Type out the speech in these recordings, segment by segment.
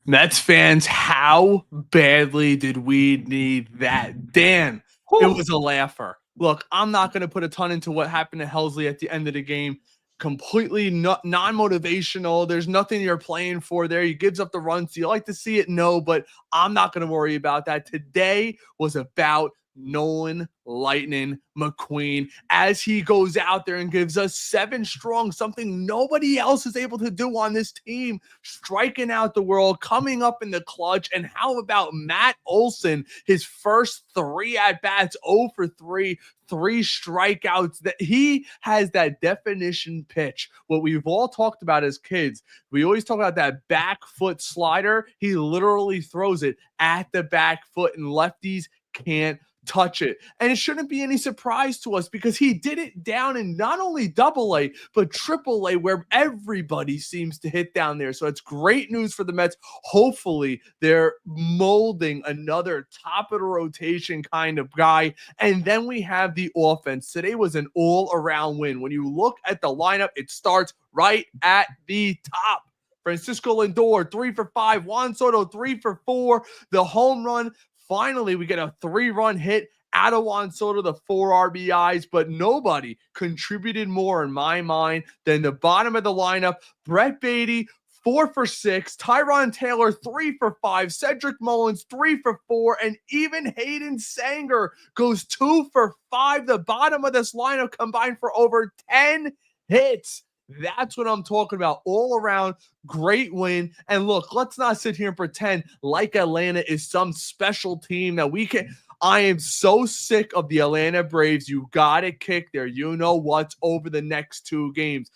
Mets fans, how badly did we need that? Dan, it Whew. was a laugher. Look, I'm not going to put a ton into what happened to Helsley at the end of the game. Completely non-motivational. There's nothing you're playing for there. He gives up the runs. Do you like to see it? No, but I'm not going to worry about that. Today was about Nolan Lightning McQueen as he goes out there and gives us 7 strong, something nobody else is able to do on this team, striking out the world, coming up in the clutch. And how about Matt Olson, his first 3 at-bats, 0 for 3, 3 strikeouts. That he has that definition pitch, what we've all talked about as kids. We always talk about that back foot slider. He literally throws it at the back foot, and lefties can't touch it. And it shouldn't be any surprise to us because he did it down in not only double A, but triple A, where everybody seems to hit down there. So it's great news for the Mets. Hopefully they're molding another top of the rotation kind of guy. And then we have the offense. Today was an all-around win. When you look at the lineup, it starts right at the top. Francisco Lindor, 3 for 5. Juan Soto, 3 for 4. The home run. Finally, we get a 3-run hit out of Juan Soto, the 4 RBIs, but nobody contributed more in my mind than the bottom of the lineup. Brett Baty, 4 for 6. Tyron Taylor, 3 for 5. Cedric Mullins, 3 for 4. And even Hayden Sanger goes 2 for 5. The bottom of this lineup combined for over 10 hits. That's what I'm talking about. All around, great win. And look, let's not sit here and pretend like Atlanta is some special team that we can. I am so sick of the Atlanta Braves. You got to kick their you-know-what's over the next 2 games.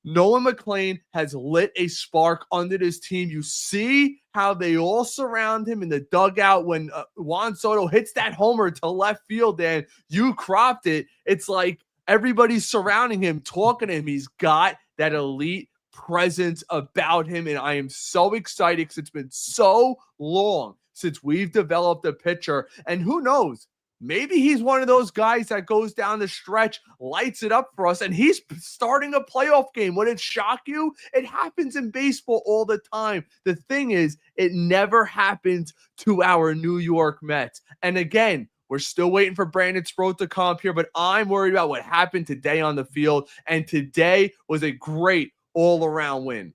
Nolan McLean has lit a spark under this team. You see how they all surround him in the dugout when Juan Soto hits that homer to left field, and you cropped it. It's like everybody's surrounding him, talking to him. He's got that elite presence about him, and I am so excited because it's been so long since we've developed a pitcher. And who knows? Maybe he's one of those guys that goes down the stretch, lights it up for us, and he's starting a playoff game. Would it shock you? It happens in baseball all the time. The thing is, it never happens to our New York Mets. And again, we're still waiting for Brandon Sproat to come up here, but I'm worried about what happened today on the field. And today was a great all-around win.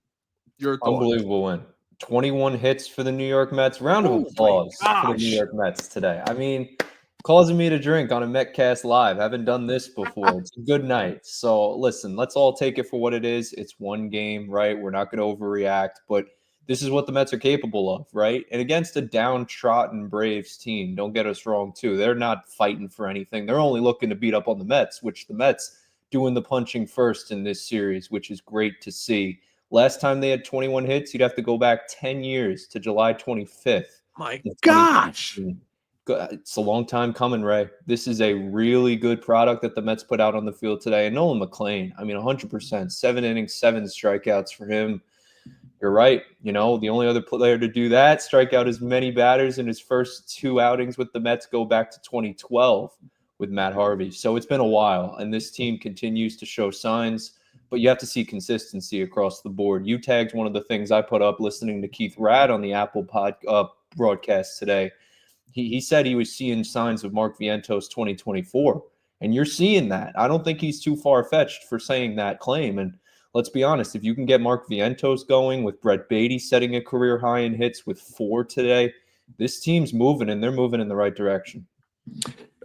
Your thoughts? Unbelievable win. 21 hits for the New York Mets. Round of applause for the New York Mets today. I mean, causing me to drink on a Metcast Live. Haven't done this before. It's a good night. So listen, let's all take it for what it is. It's one game, right? We're not going to overreact, but this is what the Mets are capable of, right? And against a downtrodden Braves team, don't get us wrong, too. They're not fighting for anything. They're only looking to beat up on the Mets, which the Mets doing the punching first in this series, which is great to see. Last time they had 21 hits, you'd have to go back 10 years to July 25th. My gosh. It's a long time coming, Ray. This is a really good product that the Mets put out on the field today. And Nolan McLean, I mean, 100%, 7 innings, 7 strikeouts for him. You're right. You know, the only other player to do that, strike out as many batters in his first 2 outings with the Mets, go back to 2012 with Matt Harvey. So it's been a while, and this team continues to show signs, but you have to see consistency across the board. You tagged one of the things I put up listening to Keith Rad on the Apple broadcast today. He said he was seeing signs of Mark Vientos 2024, and you're seeing that. I don't think he's too far-fetched for saying that claim, and let's be honest, if you can get Mark Vientos going with Brett Baty setting a career high in hits with 4 today, this team's moving, and they're moving in the right direction.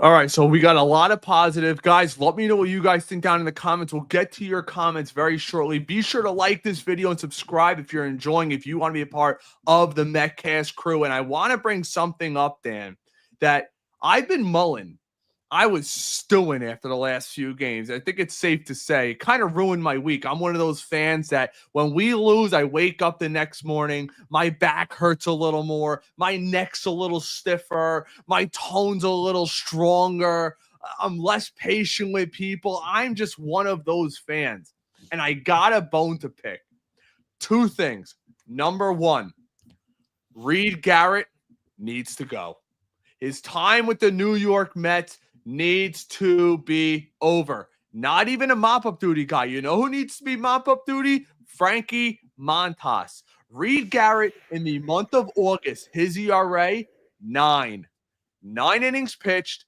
All right, so we got a lot of positive. Guys, let me know what you guys think down in the comments. We'll get to your comments very shortly. Be sure to like this video and subscribe if you're enjoying, if you want to be a part of the Metcast crew. And I want to bring something up, Dan, that I've been mulling. I was stewing after the last few games. I think it's safe to say it kind of ruined my week. I'm one of those fans that when we lose, I wake up the next morning, my back hurts a little more, my neck's a little stiffer, my tone's a little stronger, I'm less patient with people. I'm just one of those fans. And I got a bone to pick. 2 things. Number 1, Reed Garrett needs to go. His time with the New York Mets needs to be over. Not even a mop-up duty guy. You know who needs to be mop-up duty? Frankie Montas. Reed Garrett in the month of August, his ERA, 9. 9 innings pitched,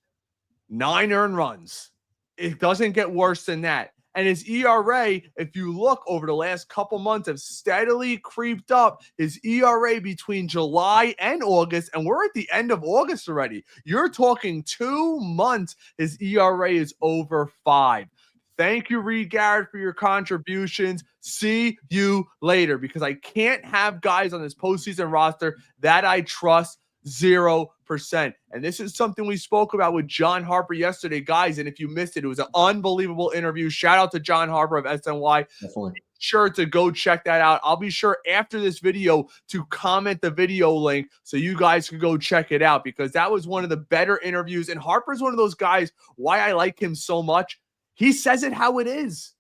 9 earned runs. It doesn't get worse than that. And his ERA, if you look over the last couple months, have steadily creeped up. His ERA between July and August, and we're at the end of August already. You're talking 2 months. His ERA is over 5. Thank you, Reed Garrett, for your contributions. See you later, because I can't have guys on this postseason roster that I trust 0%. And this is something we spoke about with John Harper yesterday, guys. And if you missed it, it was an unbelievable interview. Shout out to John Harper of SNY. Definitely. Be sure to go check that out. I'll be sure after this video to comment the video link so you guys can go check it out, because that was one of the better interviews. And Harper's one of those guys, why I like him so much. He says it how it is.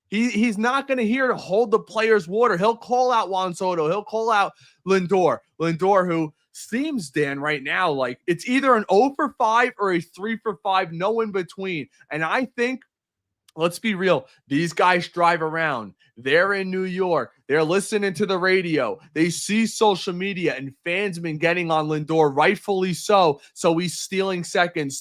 He's not going to here to hold the player's water. He'll call out Juan Soto. He'll call out Lindor. Lindor, who seems, Dan, right now, like it's either an 0 for 5 or a 3 for 5, no in between. And I think, let's be real, these guys drive around. They're in New York. They're listening to the radio. They see social media, and fans have been getting on Lindor, rightfully so. So he's stealing second,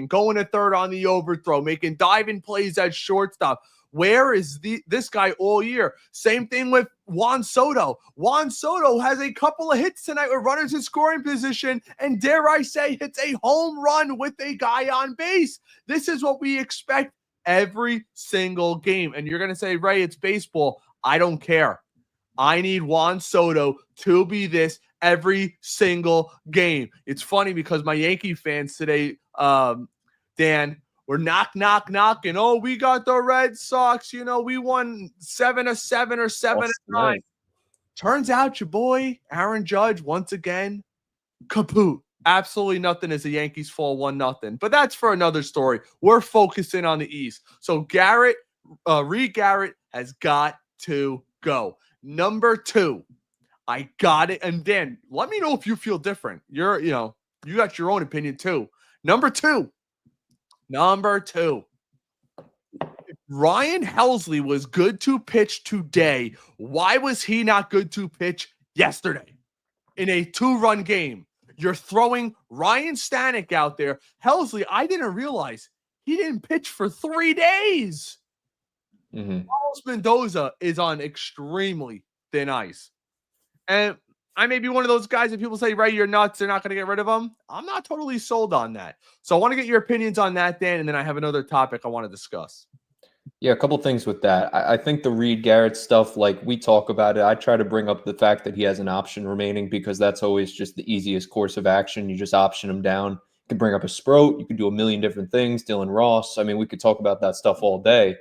going to third on the overthrow, making diving plays at shortstop. Where is this guy all year? Same thing with Juan Soto. Juan Soto has a couple of hits tonight with runners in scoring position, and dare I say, hits a home run with a guy on base. This is what we expect every single game. And you're going to say, Ray, it's baseball. I don't care. I need Juan Soto to be this every single game. It's funny because my Yankee fans today, Dan, we're knocking. Oh, we got the Red Sox. You know, we won 7-7 or 7-9. Turns out your boy, Aaron Judge, once again, kaput. Absolutely nothing as the Yankees fall 1-0. But that's for another story. We're focusing on the East. So Reed Garrett has got to go. Number 2, I got it. And Dan, let me know if you feel different. You got your own opinion too. Number two. If Ryan Helsley was good to pitch today, why was he not good to pitch yesterday in a 2-run game? You're throwing Ryan Stanek out there. Helsley, I didn't realize he didn't pitch for 3 days. Carlos Mendoza is on extremely thin ice. And I may be one of those guys that people say, Ray, you're nuts, they're not going to get rid of him. I'm not totally sold on that. So I want to get your opinions on that, Dan, and then I have another topic I want to discuss. Yeah, a couple things with that. I think the Reed Garrett stuff, like we talk about it, I try to bring up the fact that he has an option remaining, because that's always just the easiest course of action. You just option him down. You can bring up a Sproat. You can do a million different things. Dylan Ross. I mean, we could talk about that stuff all day.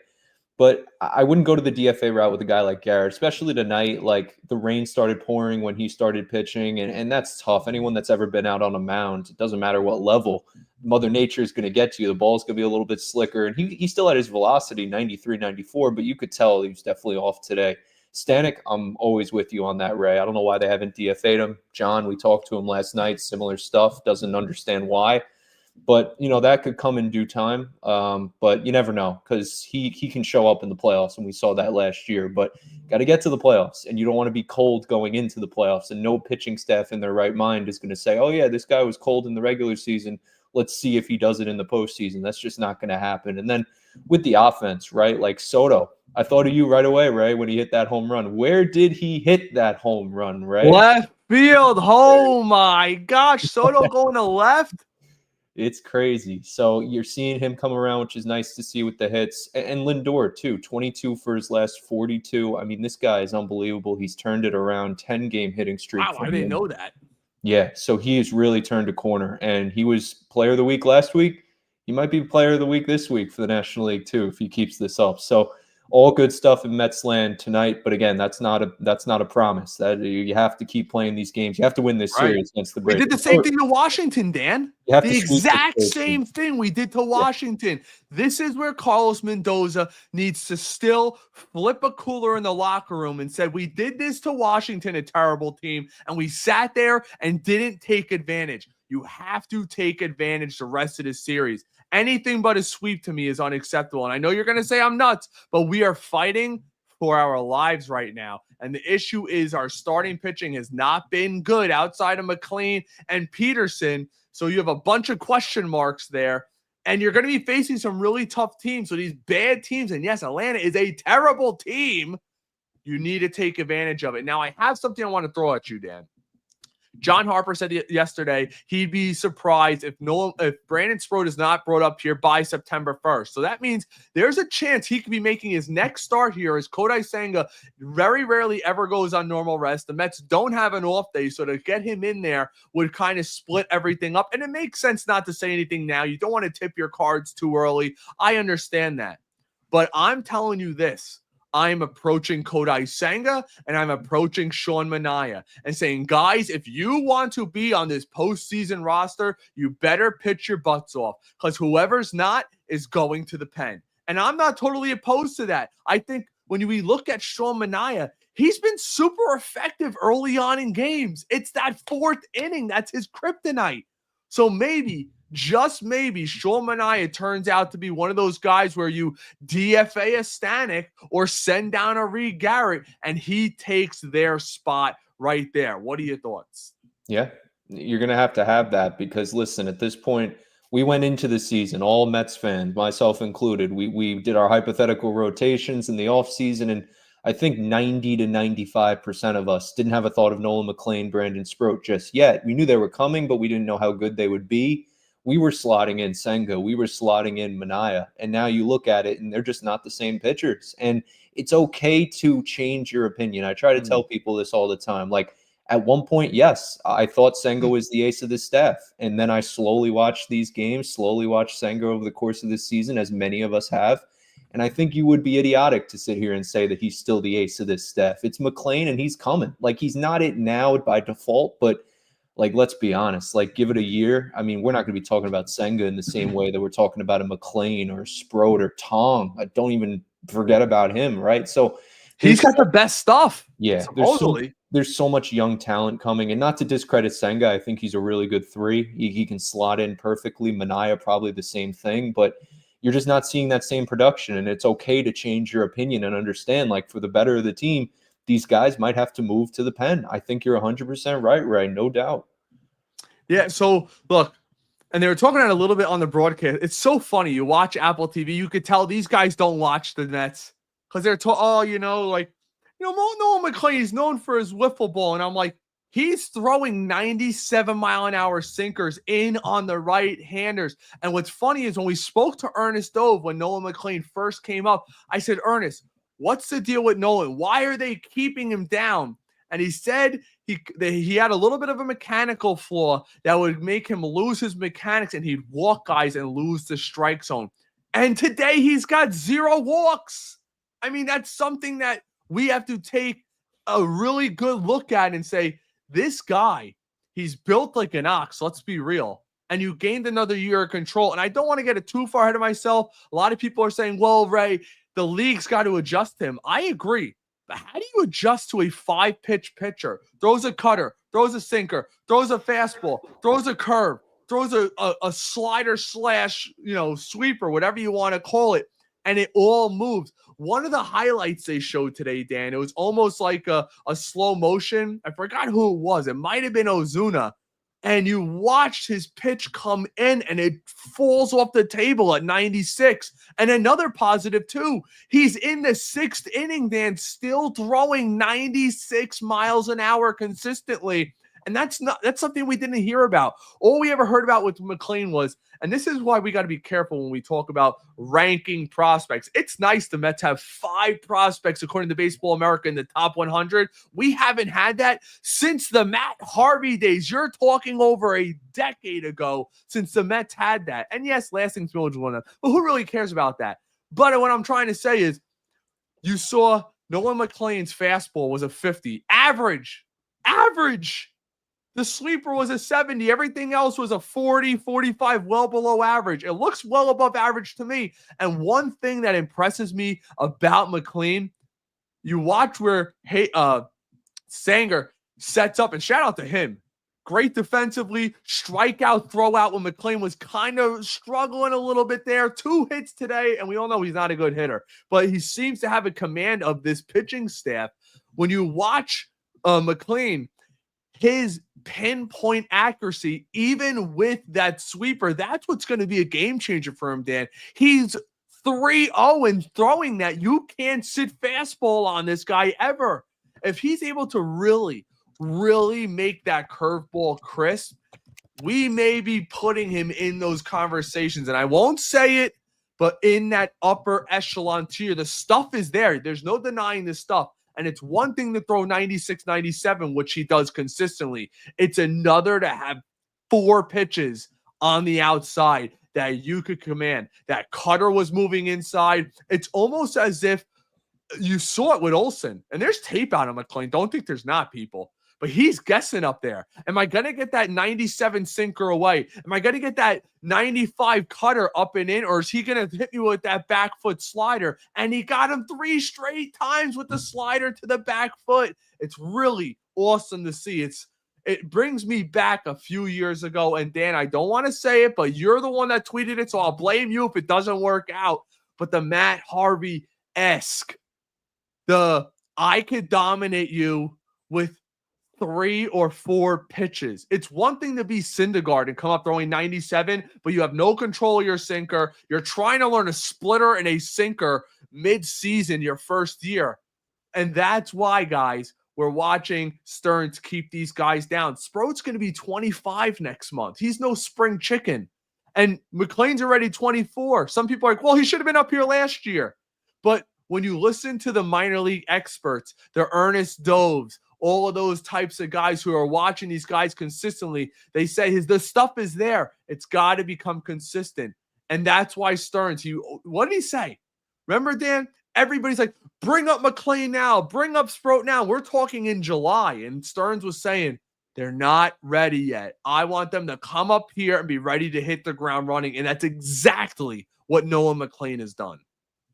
But I wouldn't go to the DFA route with a guy like Garrett, especially tonight. Like, the rain started pouring when he started pitching, and that's tough. Anyone that's ever been out on a mound, it doesn't matter what level, Mother Nature is going to get to you. The ball's going to be a little bit slicker, and he still had his velocity, 93, 94, but you could tell he was definitely off today. Stanek, I'm always with you on that, Ray. I don't know why they haven't DFA'd him. John, we talked to him last night, similar stuff, doesn't understand why. But, that could come in due time. But you never know, because he can show up in the playoffs, and we saw that last year. But got to get to the playoffs, and you don't want to be cold going into the playoffs. And no pitching staff in their right mind is going to say, oh, yeah, this guy was cold in the regular season. Let's see if he does it in the postseason. That's just not going to happen. And then with the offense, right, like Soto, I thought of you right away, Ray, when he hit that home run. Where did he hit that home run, Ray? Left field. Oh, my gosh. Soto going to left? It's crazy. So you're seeing him come around, which is nice to see with the hits. And Lindor, too, 22 for his last 42. I mean, this guy is unbelievable. He's turned it around, 10-game hitting streak. Wow, I didn't know that. Yeah, so he has really turned a corner. And he was player of the week last week. He might be player of the week this week for the National League, too, if he keeps this up. So all good stuff in Mets land tonight. But again, that's not a promise. That you have to keep playing these games. You have to win this series against the Braves. We did the same thing to Washington, Dan. The exact same thing we did to Washington. Yeah. This is where Carlos Mendoza needs to still flip a cooler in the locker room and said, we did this to Washington, a terrible team, and we sat there and didn't take advantage. You have to take advantage the rest of this series. Anything but a sweep to me is unacceptable. And I know you're going to say I'm nuts, but we are fighting for our lives right now. And the issue is our starting pitching has not been good outside of McLean and Peterson. So you have a bunch of question marks there. And you're going to be facing some really tough teams. So these bad teams, and yes, Atlanta is a terrible team. You need to take advantage of it. Now, I have something I want to throw at you, Dan. John Harper said yesterday he'd be surprised if Brandon Sproat is not brought up here by September 1st. So that means there's a chance he could be making his next start here, as Kodai Senga very rarely ever goes on normal rest. The Mets don't have an off day, so to get him in there would kind of split everything up. And it makes sense not to say anything now. You don't want to tip your cards too early. I understand that. But I'm telling you this. I'm approaching Kodai Senga and I'm approaching Sean Manaea and saying, guys, if you want to be on this postseason roster, you better pitch your butts off, because whoever's not is going to the pen. And I'm not totally opposed to that. I think when we look at Sean Manaea, he's been super effective early on in games. It's that fourth inning that's his kryptonite. So maybe, just maybe, Sean Manaea turns out to be one of those guys where you DFA a Stanek or send down a Reed Garrett and he takes their spot right there. What are your thoughts? Yeah, you're going to have that because, listen, at this point, we went into the season, all Mets fans, myself included. We did our hypothetical rotations in the offseason, and I think 90 to 95% of us didn't have a thought of Nolan McLean, Brandon Sproat just yet. We knew they were coming, but we didn't know how good they would be. We were slotting in Senga. We were slotting in Manaea. And now you look at it, and they're just not the same pitchers. And it's okay to change your opinion. I try to tell people this all the time. Like, at one point, yes, I thought Senga was the ace of the staff. And then I slowly watched these games, slowly watched Senga over the course of this season, as many of us have. And I think you would be idiotic to sit here and say that he's still the ace of this staff. It's McLean, and he's coming. Like, he's not it now by default, but like, let's be honest, like, give it a year. I mean, we're not going to be talking about Senga in the same way that we're talking about a McLean or Sproat or Tong. I don't even forget about him, right? So he's got the best stuff. Yeah, supposedly. There's so much young talent coming. And not to discredit Senga, I think he's a really good three. He can slot in perfectly. Manaea, probably the same thing. But you're just not seeing that same production. And it's okay to change your opinion and understand, like, for the better of the team, these guys might have to move to the pen. I think you're 100% right, Ray, no doubt. Yeah, so look, and they were talking about it a little bit on the broadcast. It's so funny. You watch Apple TV, you could tell these guys don't watch the Nets because they're Nolan McLean is known for his wiffle ball. And I'm like, he's throwing 97-mile-an-hour sinkers in on the right-handers. And what's funny is when we spoke to Ernest Dove when Nolan McLean first came up, I said, Ernest, what's the deal with Nolan? Why are they keeping him down? And he said he had a little bit of a mechanical flaw that would make him lose his mechanics, and he'd walk guys and lose the strike zone. And today he's got 0 walks. I mean, that's something that we have to take a really good look at and say, this guy, he's built like an ox. Let's be real. And you gained another year of control. And I don't want to get it too far ahead of myself. A lot of people are saying, well, Ray, the league's got to adjust him. I agree. But how do you adjust to a 5-pitch pitcher? Throws a cutter, throws a sinker, throws a fastball, throws a curve, throws a slider / sweeper, whatever you want to call it, and it all moves. One of the highlights they showed today, Dan, it was almost like a slow motion. I forgot who it was. It might have been Ozuna. And you watched his pitch come in and it falls off the table at 96. And another positive too, he's in the 6th inning, Dan, still throwing 96 miles an hour consistently. And that's something we didn't hear about. All we ever heard about with McLean was, and this is why we got to be careful when we talk about ranking prospects. It's nice the Mets have 5 prospects, according to Baseball America, in the top 100. We haven't had that since the Matt Harvey days. You're talking over a decade ago since the Mets had that. And yes, Lasting's Village won that. But who really cares about that? But what I'm trying to say is, you saw Nolan McLean's fastball was a 50. Average. The sleeper was a 70. Everything else was a 40, 45, well below average. It looks well above average to me. And one thing that impresses me about McLean, you watch where Sanger sets up, and shout out to him. Great defensively, strikeout, throwout when McLean was kind of struggling a little bit there. 2 hits today, and we all know he's not a good hitter, but he seems to have a command of this pitching staff. When you watch McLean, his pinpoint accuracy, even with that sweeper, that's what's going to be a game changer for him, Dan. He's 3-0 and throwing that. You can't sit fastball on this guy ever. If he's able to really make that curveball crisp, we may be putting him in those conversations. And I won't say it, but in that upper echelon tier, the stuff is there. There's no denying this stuff. And it's one thing to throw 96, 97, which he does consistently. It's another to have 4 pitches on the outside that you could command. That cutter was moving inside. It's almost as if you saw it with Olsen. And there's tape out of McLean. Don't think there's not, people. But he's guessing up there. Am I going to get that 97 sinker away? Am I going to get that 95 cutter up and in? Or is he going to hit me with that back foot slider? And he got him 3 straight times with the slider to the back foot. It's really awesome to see. It brings me back a few years ago. And Dan, I don't want to say it, but you're the one that tweeted it, so I'll blame you if it doesn't work out. But the Matt Harvey-esque, I could dominate you with 3 or 4 pitches. It's one thing to be Syndergaard and come up throwing 97, but you have no control of your sinker. You're trying to learn a splitter and a sinker mid-season, your first year. And that's why, guys, we're watching Stearns keep these guys down. Sproat's going to be 25 next month. He's no spring chicken. And McLean's already 24. Some people are like, well, he should have been up here last year. But when you listen to the minor league experts, the Ernest Doves, all of those types of guys who are watching these guys consistently, they say the stuff is there. It's got to become consistent. And that's why Stearns, what did he say? Remember, Dan? Everybody's like, bring up McLean now, bring up Sproat now. We're talking in July, and Stearns was saying, they're not ready yet. I want them to come up here and be ready to hit the ground running. And that's exactly what Nolan McLean has done.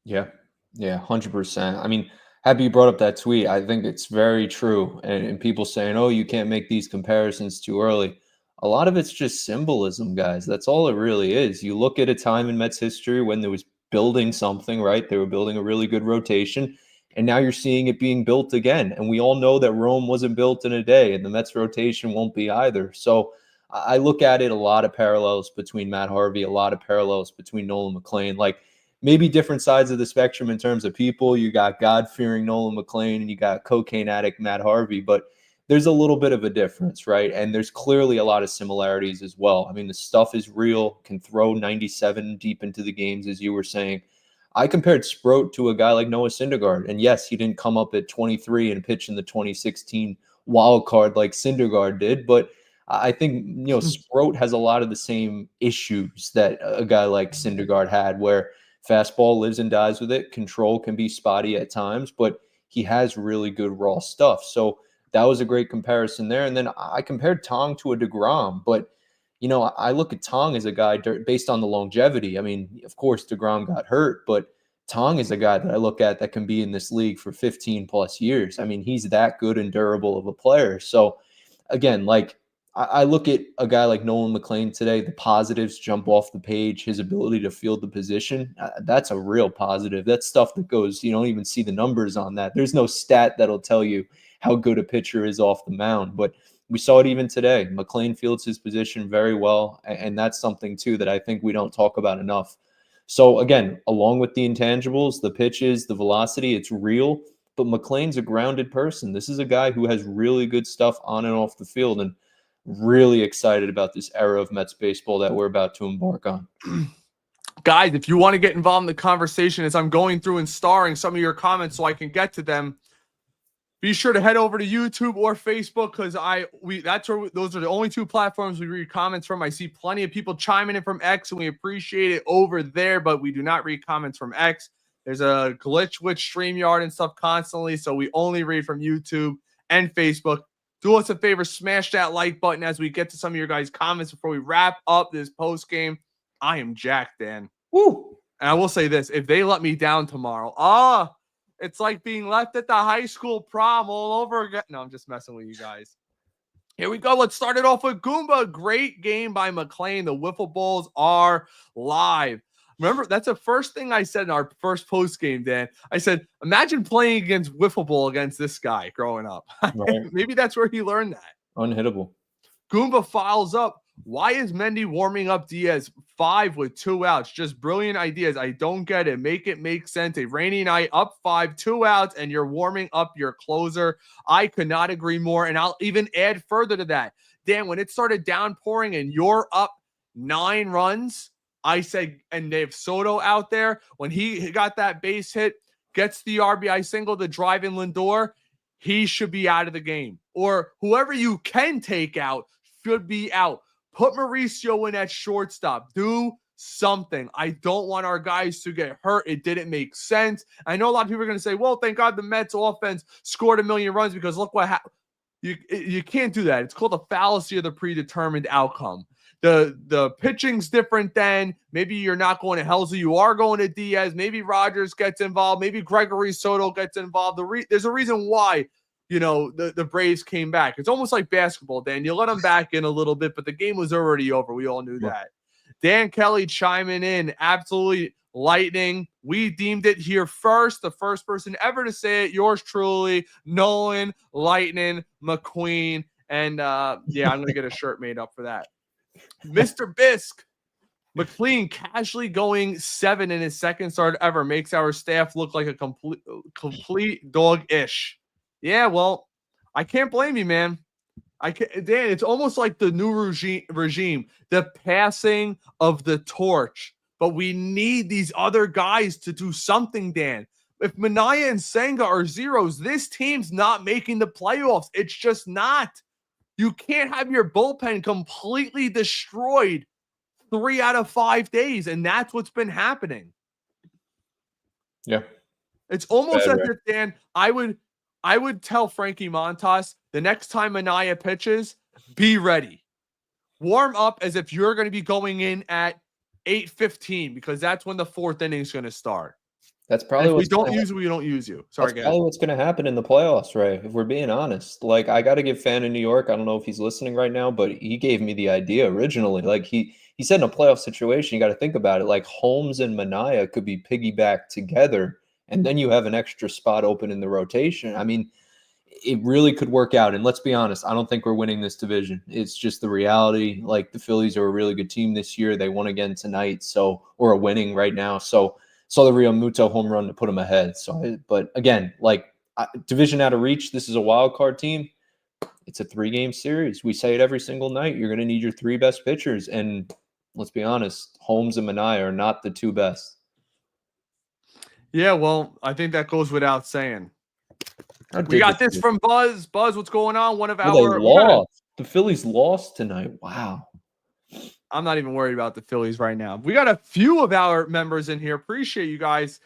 Yeah, 100%. I mean, happy you brought up that tweet. I think it's very true. And people saying, oh, you can't make these comparisons too early. A lot of it's just symbolism, guys. That's all it really is. You look at a time in Mets history when there was building something, right? They were building a really good rotation. And now you're seeing it being built again. And we all know that Rome wasn't built in a day, and the Mets rotation won't be either. So I look at it, a lot of parallels between Matt Harvey, a lot of parallels between Nolan McLean. Like, maybe different sides of the spectrum in terms of people. You got God-fearing Nolan McLean and you got cocaine addict Matt Harvey, but there's a little bit of a difference, right? And there's clearly a lot of similarities as well. I mean, the stuff is real, can throw 97 deep into the games, as you were saying. I compared Sproat to a guy like Noah Syndergaard, and yes, he didn't come up at 23 and pitch in the 2016 wild card like Syndergaard did, but I think, Sproat has a lot of the same issues that a guy like Syndergaard had, where fastball lives and dies with it. Control can be spotty at times, but he has really good raw stuff. So that was a great comparison there. And then I compared Tong to a DeGrom, but, I look at Tong as a guy based on the longevity. I mean, of course, DeGrom got hurt, but Tong is a guy that I look at that can be in this league for 15 plus years. I mean, he's that good and durable of a player. So again, I look at a guy like Nolan McLean today, the positives jump off the page, his ability to field the position. That's a real positive. That's stuff that goes, you don't even see the numbers on that. There's no stat that'll tell you how good a pitcher is off the mound. But we saw it even today. McLean fields his position very well. And that's something, too, that I think we don't talk about enough. So, again, along with the intangibles, the pitches, the velocity, it's real. But McLean's a grounded person. This is a guy who has really good stuff on and off the field. And really excited about this era of Mets baseball that we're about to embark on. Guys, if you want to get involved in the conversation as I'm going through and starring some of your comments so I can get to them, be sure to head over to YouTube or Facebook, because those are the only 2 platforms we read comments from. I see plenty of people chiming in from X, and we appreciate it over there, but we do not read comments from X. There's a glitch with StreamYard and stuff constantly, so we only read from YouTube and Facebook. Do us a favor, smash that like button as we get to some of your guys' comments before we wrap up this post game. I am jacked, Dan. Woo! And I will say this, if they let me down tomorrow, it's like being left at the high school prom all over again. No, I'm just messing with you guys. Here we go. Let's start it off with Goomba. Great game by McLean. The wiffle balls are live. Remember, that's the first thing I said in our first post game, Dan. I said, imagine playing against wiffle ball against this guy growing up. Right. Maybe that's where he learned that. Unhittable. Goomba files up. Why is Mendy warming up Diaz 5 with 2 outs? Just brilliant ideas. I don't get it. Make it make sense. A rainy night, up 5, 2 outs, and you're warming up your closer. I could not agree more. And I'll even add further to that. Dan, when it started downpouring and you're up 9 runs, I said, and they have Soto out there. When he got that base hit, gets the RBI single to drive in Lindor, he should be out of the game. Or whoever you can take out should be out. Put Mauricio in at shortstop. Do something. I don't want our guys to get hurt. It didn't make sense. I know a lot of people are going to say, well, thank God the Mets offense scored 1 million runs because look what happened. You can't do that. It's called the fallacy of the predetermined outcome. The pitching's different then. Maybe you're not going to Helsley. You are going to Diaz. Maybe Rogers gets involved. Maybe Gregory Soto gets involved. There's a reason why, the Braves came back. It's almost like basketball, Dan. You let them back in a little bit, but the game was already over. We all knew that. Dan Kelly chiming in. Absolutely lightning. We deemed it here first. The first person ever to say it. Yours truly, Nolan Lightning McQueen. And I'm going to get a shirt made up for that. Mr. Bisk. McLean casually going 7 in his second start ever makes our staff look like a complete dog-ish. Yeah, well, I can't blame you, man. Dan, it's almost like the new regime, the passing of the torch. But we need these other guys to do something, Dan. If Minaya and Senga are zeros, this team's not making the playoffs. It's just not. You can't have your bullpen completely destroyed 3 out of 5 days, and that's what's been happening. Yeah. It's almost as if, Dan, I would tell Frankie Montas the next time Minaya pitches, be ready. Warm up as if you're going to be going in at 8:15 because that's when the 4th inning is going to start. That's probably we don't use you, we don't use you. Sorry, that's probably what's going to happen in the playoffs, Ray, if we're being honest. Like, I got to give Fan in New York, I don't know if he's listening right now, but he gave me the idea originally. Like, he said in a playoff situation, you got to think about it. Like, Holmes and Minaya could be piggybacked together, and then you have an extra spot open in the rotation. I mean, it really could work out. And let's be honest, I don't think we're winning this division. It's just the reality. Like, the Phillies are a really good team this year. They won again tonight, or are winning right now. So the Real Muto home run to put them ahead. But again, division out of reach. This is a wild card team. It's a 3-game series. We say it every single night. You're going to need your 3 best pitchers. And let's be honest, Holmes and Minaya are not the 2 best. Yeah, well, I think that goes without saying. We got this from Buzz. Buzz, what's going on? One of our they lost. The Phillies lost tonight. Wow. I'm not even worried about the Phillies right now. We got a few of our members in here. Appreciate you guys.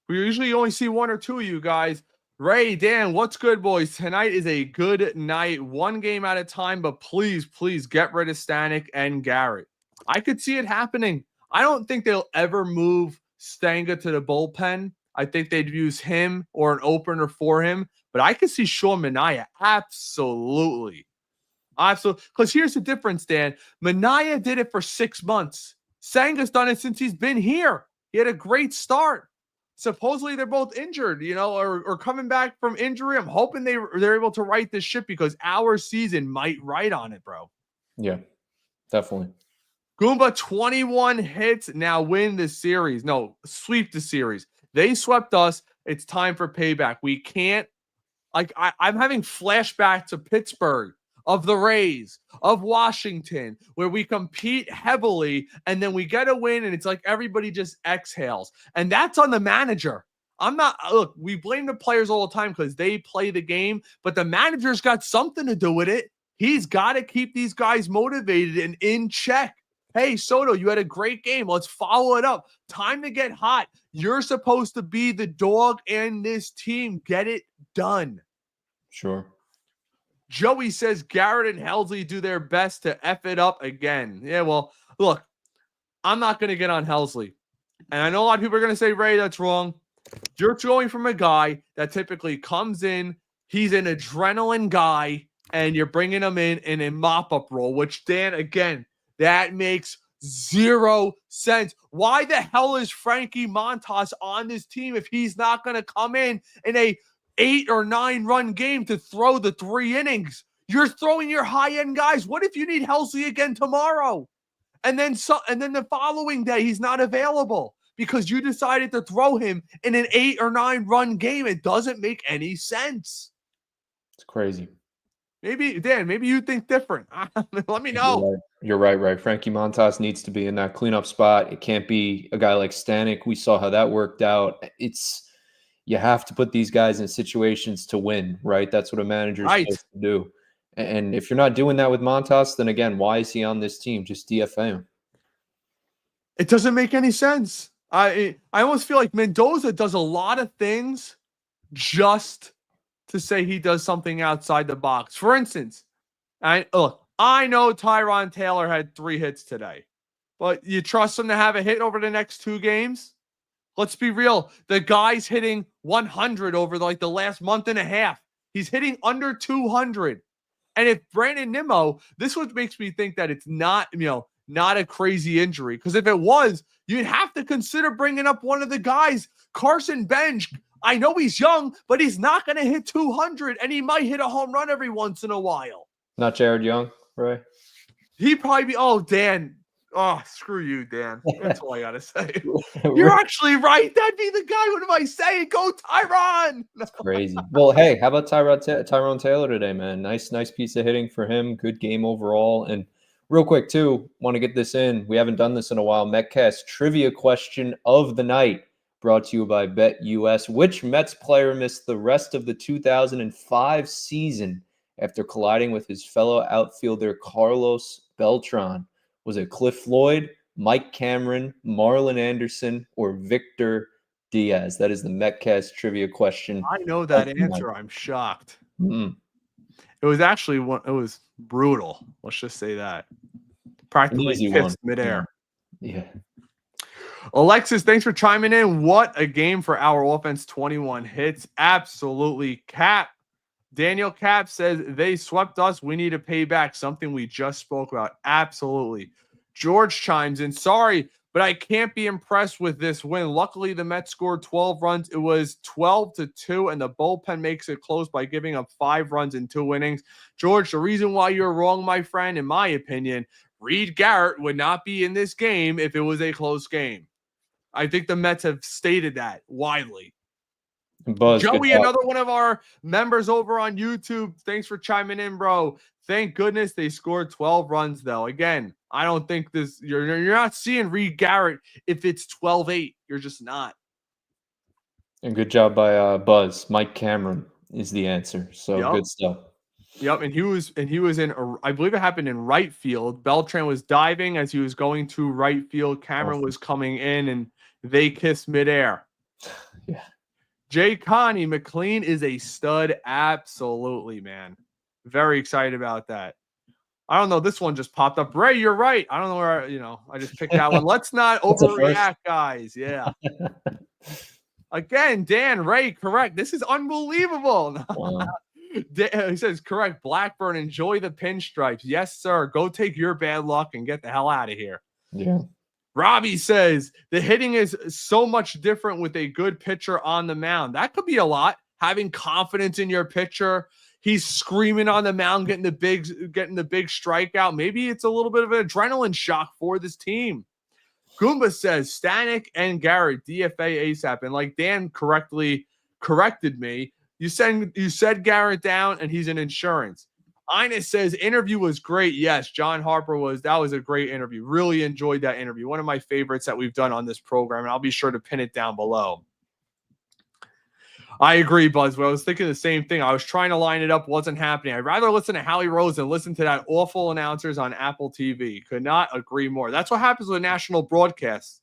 We usually only see 1 or 2 of you guys. Ray, Dan, what's good, boys? Tonight is a good night. 1 game at a time, but please get rid of Stanek and Garrett. I could see it happening. I don't think they'll ever move Stanga to the bullpen. I think they'd use him or an opener for him. But I could see Sean Minaya absolutely. Because here's the difference, Dan. Minaya did it for 6 months. Sanga's done it since he's been here. He had a great start. Supposedly they're both injured, or coming back from injury. I'm hoping they're able to right this ship because our season might right on it, bro. Yeah, definitely. Goomba, 21 hits. Now win the series. No, sweep the series. They swept us. It's time for payback. We can't. I'm having flashback to Pittsburgh, of the Rays, of Washington, where we compete heavily and then we get a win and it's like everybody just exhales. And that's on the manager. We blame the players all the time because they play the game, but the manager's got something to do with it. He's got to keep these guys motivated and in check. Hey, Soto, you had a great game. Let's follow it up. Time to get hot. You're supposed to be the dog in this team. Get it done. Sure. Joey says Garrett and Helsley do their best to F it up again. Yeah, well, look, I'm not going to get on Helsley. And I know a lot of people are going to say, Ray, that's wrong. You're going from a guy that typically comes in. He's an adrenaline guy. and you're bringing him in a mop-up role, which, Dan, again, that makes zero sense. Why the hell is Frankie Montas on this team if he's not going to come in a 8 or 9 run game to throw the 3 innings? You're throwing your high-end guys. What if you need Helsley again tomorrow? And then the following day he's not available because you decided to throw him in an 8 or 9 run game. It doesn't make any sense. It's crazy. Maybe, Dan, maybe you think different. Let me know. You're right. Frankie Montas needs to be in that cleanup spot. It can't be a guy like Stanek. We saw how that worked out. You have to put these guys in situations to win, right? That's what a manager is supposed to do. And if you're not doing that with Montas, then again, why is he on this team? Just DFA him. It doesn't make any sense. I almost feel like Mendoza does a lot of things just to say he does something outside the box. For instance, I know Tyron Taylor had 3 hits today, but you trust him to have a hit over the next 2 games? Let's be real. The guy's hitting 100 over the last month and a half. He's hitting under 200. And if Brandon Nimmo, this what makes me think that it's not a crazy injury. Because if it was, you'd have to consider bringing up one of the guys, Carson Bench. I know he's young, but he's not going to hit 200, and he might hit a home run every once in a while. Not Jared Young, right? He'd probably be, Dan. Oh, screw you, Dan. That's all I got to say. You're actually right. That'd be the guy. What am I saying? Go Tyron. That's crazy. Well, hey, how about Tyrone Taylor today, man? Nice piece of hitting for him. Good game overall. And real quick, too, want to get this in. We haven't done this in a while. Metcast trivia question of the night. Brought to you by BetUS. Which Mets player missed the rest of the 2005 season after colliding with his fellow outfielder Carlos Beltran? Was it Cliff Floyd, Mike Cameron, Marlon Anderson, or Victor Diaz? That is the Metcast trivia question. I know that answer. I'm shocked. It was actually it was brutal. Let's just say that. Practically kissed midair. Yeah. Alexis, thanks for chiming in. What a game for our offense. 21 hits. Absolutely. Daniel Cap says they swept us. We need to pay back. Something we just spoke about. Absolutely. George chimes in. Sorry, but I can't be impressed with this win. Luckily, the Mets scored 12 runs. It was 12-2, and the bullpen makes it close by giving up 5 runs in 2 innings. George, the reason why you're wrong, my friend, in my opinion, Reed Garrett would not be in this game if it was a close game. I think the Mets have stated that widely. Buzz, Joey, another one of our members over on YouTube. Thanks for chiming in, bro. Thank goodness they scored 12 runs, though. Again, I don't think you're not seeing Reed Garrett if it's 12-8. You're just not. And good job by Buzz. Mike Cameron is the answer. So Good stuff. Yep, and he was in. I believe it happened in right field. Beltran was diving as he was going to right field. Cameron was coming in, and they kissed midair. Yeah. Jay Connie, McLean is a stud. Absolutely, man. Very excited about that. I don't know. This one just popped up. Ray, you're right. I don't know where, I just picked that one. Let's not overreact, guys. Yeah. Again, Dan, Ray, correct. This is unbelievable. Wow. He says, correct. Blackburn, enjoy the pinstripes. Yes, sir. Go take your bad luck and get the hell out of here. Yeah. Robbie says, the hitting is so much different with a good pitcher on the mound. That could be a lot. Having confidence in your pitcher. He's screaming on the mound, getting the big strikeout. Maybe it's a little bit of an adrenaline shock for this team. Goomba says, Stanek and Garrett, DFA ASAP. And like Dan correctly corrected me, you said Garrett down, and he's in insurance. Ines says, interview was great. Yes, John Harper that was a great interview. Really enjoyed that interview. One of my favorites that we've done on this program, and I'll be sure to pin it down below. I agree, Buzz. But I was thinking the same thing. I was trying to line it up. Wasn't happening. I'd rather listen to Howie Rose than listen to that awful announcers on Apple TV. Could not agree more. That's what happens with national broadcasts.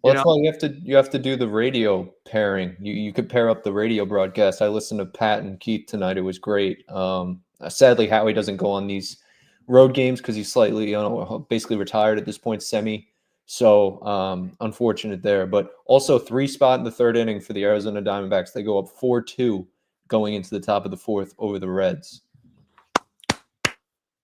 Well, that's why you have to do the radio pairing. You could pair up the radio broadcast. I listened to Pat and Keith tonight. It was great. Sadly, Howie doesn't go on these road games because he's slightly, basically retired at this point, semi. So unfortunate there. But also 3-spot in the 3rd inning for the Arizona Diamondbacks. They go up 4-2 going into the top of the 4th over the Reds.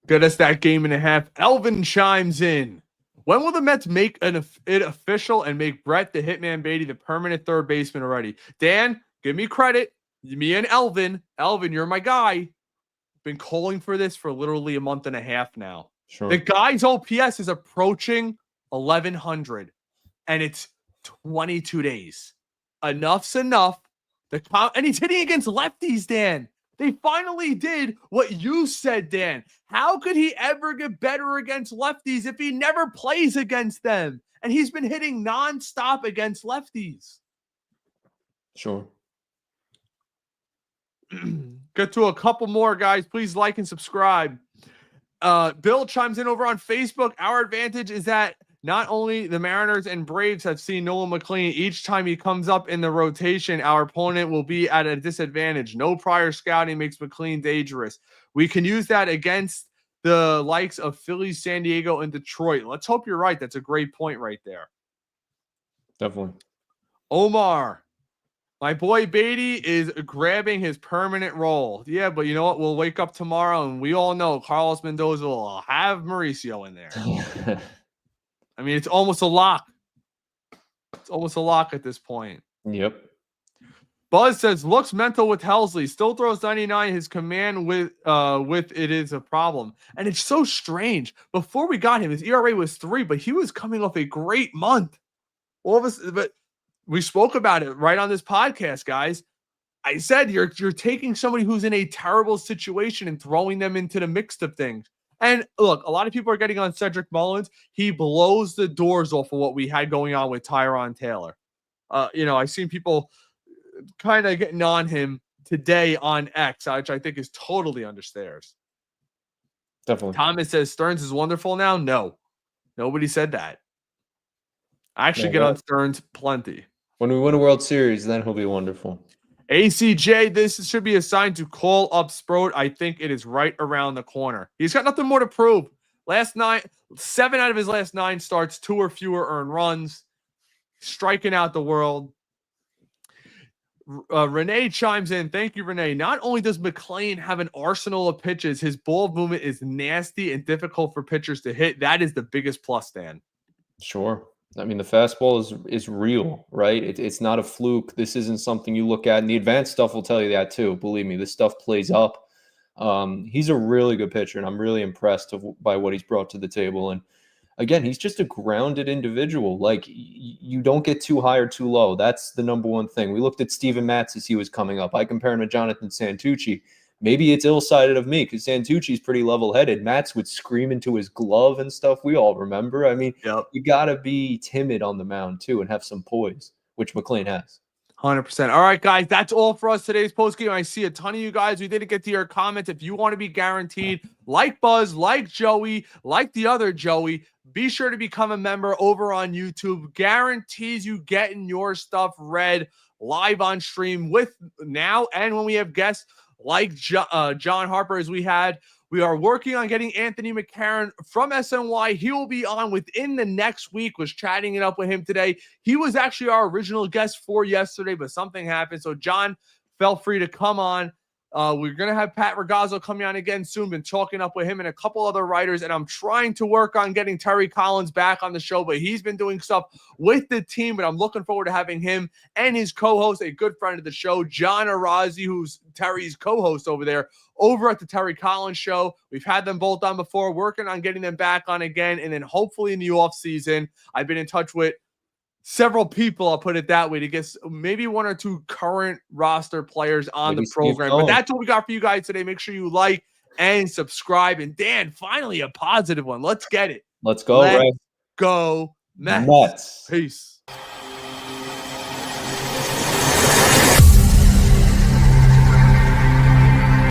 Get us that game and a half. Elvin chimes in. When will the Mets make it official and make Brett the Hitman Beatty the permanent third baseman already? Dan, give me credit. Me and Elvin. Elvin, you're my guy. Been calling for this for literally a month and a half now. Sure. The guy's OPS is approaching 1,100, and it's 22 days. Enough's enough. And he's hitting against lefties, Dan. They finally did what you said, Dan. How could he ever get better against lefties if he never plays against them? And he's been hitting nonstop against lefties. Sure. Get to a couple more, guys. Please like and subscribe. Bill chimes in over on Facebook. Our advantage is that not only the Mariners and Braves have seen Nolan McLean, each time he comes up in the rotation, our opponent will be at a disadvantage. No prior scouting makes McLean dangerous. We can use that against the likes of Philly, San Diego, and Detroit. Let's hope you're right. That's a great point right there. Definitely. Omar, my boy Beatty is grabbing his permanent role. Yeah, but you know what? We'll wake up tomorrow, and we all know Carlos Mendoza will have Mauricio in there. I mean, it's almost a lock. It's almost a lock at this point. Yep. Buzz says, looks mental with Helsley. Still throws 99. His command with it is a problem. And it's so strange. Before we got him, his ERA was 3, but he was coming off a great month. All of us, but we spoke about it right on this podcast, guys. I said you're taking somebody who's in a terrible situation and throwing them into the mix of things. And look, a lot of people are getting on Cedric Mullins. He blows the doors off of what we had going on with Tyron Taylor. I've seen people kind of getting on him today on X, which I think is totally understairs. Definitely. Thomas says Stearns is wonderful now. No, nobody said that. I actually get on Stearns plenty. When we win a World Series, then he'll be wonderful. ACJ, this should be a sign to call up Sproat. I think it is right around the corner. He's got nothing more to prove. 7 out of his last 9 starts, 2 or fewer earned runs, striking out the world. Renee chimes in. Thank you, Renee. Not only does McLean have an arsenal of pitches, his ball movement is nasty and difficult for pitchers to hit. That is the biggest plus, Dan. Sure. I mean, the fastball is real, right? It's not a fluke. This isn't something you look at, and the advanced stuff will tell you that too. Believe me, this stuff plays up. He's a really good pitcher, and I'm really impressed by what he's brought to the table. And again, he's just a grounded individual. Like, you don't get too high or too low. That's the number one thing. We looked at Steven Matz as he was coming up. I compare him to Jonathan Santucci. Maybe it's ill-sighted of me because Santucci's pretty level-headed. Matz would scream into his glove and stuff. We all remember. I mean, You got to be timid on the mound, too, and have some poise, which McLean has. 100%. All right, guys, that's all for us today's postgame. I see a ton of you guys. We didn't get to your comments. If you want to be guaranteed, like Buzz, like Joey, like the other Joey, be sure to become a member over on YouTube. Guarantees you getting your stuff read live on stream with now and when we have guests like John Harper as we had. We are working on getting Anthony McCarron from SNY. He will be on within the next week. Was chatting it up with him today. He was actually our original guest for yesterday, but something happened. So John felt free to come on. We're going to have Pat Ragazzo coming on again soon. Been talking up with him and a couple other writers, and I'm trying to work on getting Terry Collins back on the show, but he's been doing stuff with the team, but I'm looking forward to having him and his co-host, a good friend of the show, John Arazi, who's Terry's co-host over there, over at the Terry Collins Show. We've had them both on before, working on getting them back on again, and then hopefully in the off season, I've been in touch with several people, I'll put it that way, to get maybe 1 or 2 current roster players on the program. But that's what we got for you guys today. Make sure you like and subscribe. And Dan, finally a positive one. Let's get it. Let's go, Ray. Go Mets. Peace.